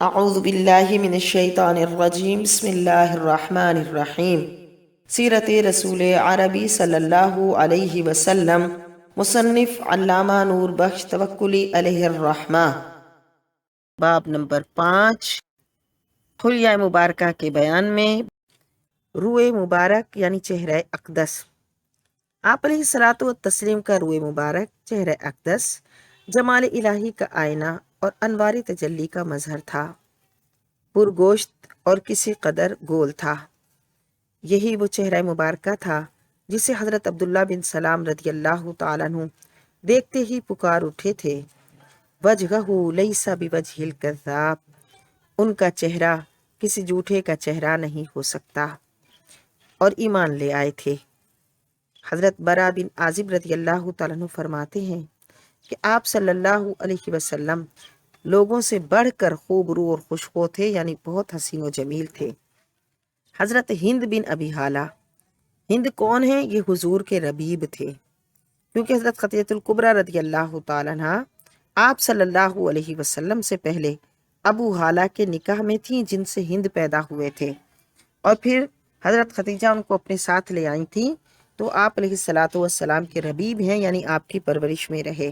اعوذ باللہ من الشیطان الرجیم بسم اللہ الرحمن الرحیم سیرت رسول عربی صلی اللہ علیہ وسلم مصنف علامہ نور بخش توکلی علیہ الرحمہ باب نمبر 5 حلیہ مبارکہ کے بیان میں روئے مبارک یعنی چہرہ اقدس۔ آپ علیہ الصلوۃ والتسلیم کا روئے مبارک چہرہ اقدس جمال الہی کا آئینہ اور انوار تجلی کا مظہر تھا، پرگوشت اور کسی قدر گول تھا۔ یہی وہ چہرہ مبارکہ تھا جسے حضرت عبداللہ بن سلام رضی اللہ تعالیٰ عنہ دیکھتے ہی پکار اٹھے تھے، وجہہ لیس بوجہ الکذاب، ان کا چہرہ کسی جھوٹے کا چہرہ نہیں ہو سکتا، اور ایمان لے آئے تھے۔ حضرت برا بن عازب رضی اللہ تعالیٰ عنہ فرماتے ہیں کہ آپ صلی اللہ علیہ وسلم لوگوں سے بڑھ کر خوب رو اور خوشخو تھے، یعنی بہت حسین و جمیل تھے۔ حضرت ہند بن ابی حالہ، ہند کون ہیں؟ یہ حضور کے ربیب تھے، کیونکہ حضرت خدیجہ الکبریٰ رضی اللہ تعالیٰ عنہ آپ صلی اللہ علیہ وسلم سے پہلے ابو حالہ کے نکاح میں تھیں، جن سے ہند پیدا ہوئے تھے، اور پھر حضرت خدیجہ ان کو اپنے ساتھ لے آئی تھیں، تو آپ علیہ الصلوۃ والسلام کے ربیب ہیں، یعنی آپ کی پرورش میں رہے۔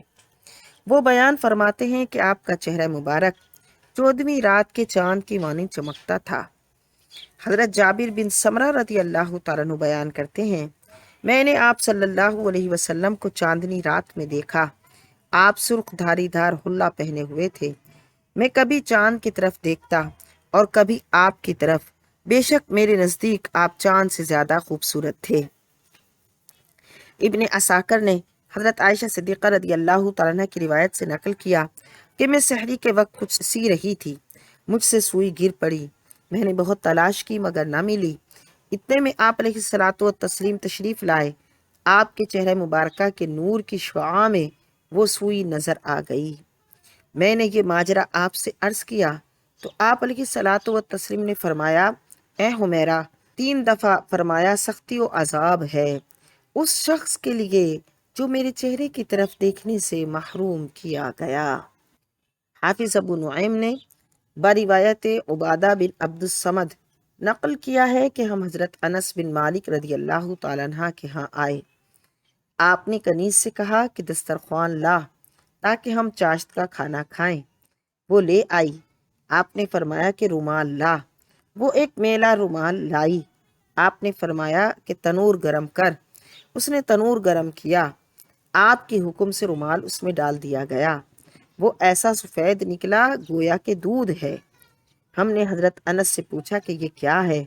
وہ بیان فرماتے ہیں کہ آپ کا چہرہ مبارک 14ویں رات کے چاند کی مانند چمکتا تھا۔ حضرت جابر بن سمرہ رضی اللہ تعالیٰ عنہ بیان کرتے ہیں، میں نے آپ صلی اللہ علیہ وسلم کو چاندنی رات میں دیکھا، آپ سرخ دھاری دھار حلہ پہنے ہوئے تھے۔ میں کبھی چاند کی طرف دیکھتا اور کبھی آپ کی طرف، بے شک میرے نزدیک آپ چاند سے زیادہ خوبصورت تھے۔ ابن عساکر نے حضرت عائشہ صدیقہ رضی اللہ تعالیٰ عنہ کی روایت سے نقل کیا کہ میں سحری کے وقت کچھ سی رہی تھی، مجھ سے سوئی گر پڑی، میں نے بہت تلاش کی مگر نہ ملی۔ اتنے میں آپ علیہ الصلوۃ والتسلیم تشریف لائے، آپ کے چہرہ مبارکہ کے نور کی شعاع میں وہ سوئی نظر آ گئی۔ میں نے یہ ماجرا آپ سے عرض کیا تو آپ علیہ الصلوۃ والتسلیم نے فرمایا، اے حمیرہ، 3 دفعہ فرمایا سختی و عذاب ہے اس شخص کے لیے جو میرے چہرے کی طرف دیکھنے سے محروم کیا گیا۔ حافظ ابو نعیم نے بروایت عبادہ بن عبد الصمد نقل کیا ہے کہ ہم حضرت انس بن مالک رضی اللہ تعالیٰ عنہ کے ہاں آئے، آپ نے کنیز سے کہا کہ دسترخوان لا تاکہ ہم چاشت کا کھانا کھائیں۔ وہ لے آئی۔ آپ نے فرمایا کہ رومال لا، وہ ایک میلا رومال لائی۔ آپ نے فرمایا کہ تنور گرم کر، اس نے تنور گرم کیا، آپ کے حکم سے رومال اس میں ڈال دیا گیا، وہ ایسا سفید نکلا گویا کہ دودھ ہے۔ ہم نے حضرت انس سے پوچھا کہ یہ کیا ہے؟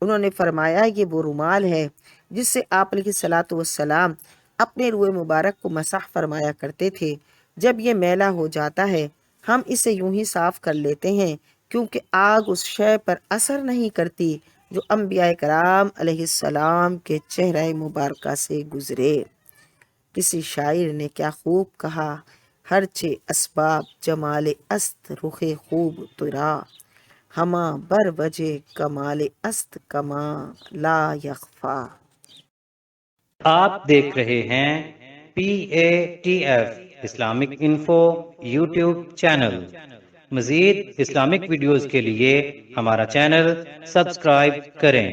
انہوں نے فرمایا یہ وہ رومال ہے جس سے آپ علیہ الصلوۃ والسلام اپنے روئے مبارک کو مسح فرمایا کرتے تھے۔ جب یہ میلا ہو جاتا ہے ہم اسے یوں ہی صاف کر لیتے ہیں، کیونکہ آگ اس شے پر اثر نہیں کرتی جو انبیاء کرام علیہ السلام کے چہرہ مبارکہ سے گزرے۔ کسی شاعر نے کیا خوب کہا، ہرچہ اسباب جمال است رخ خوب ترا، ہما بر وجہ کمال است کما لا یخفا۔ آپ دیکھ رہے ہیں PATF Islamic info YouTube channel. مزید اسلامک ویڈیوز کے لیے ہمارا چینل سبسکرائب کریں۔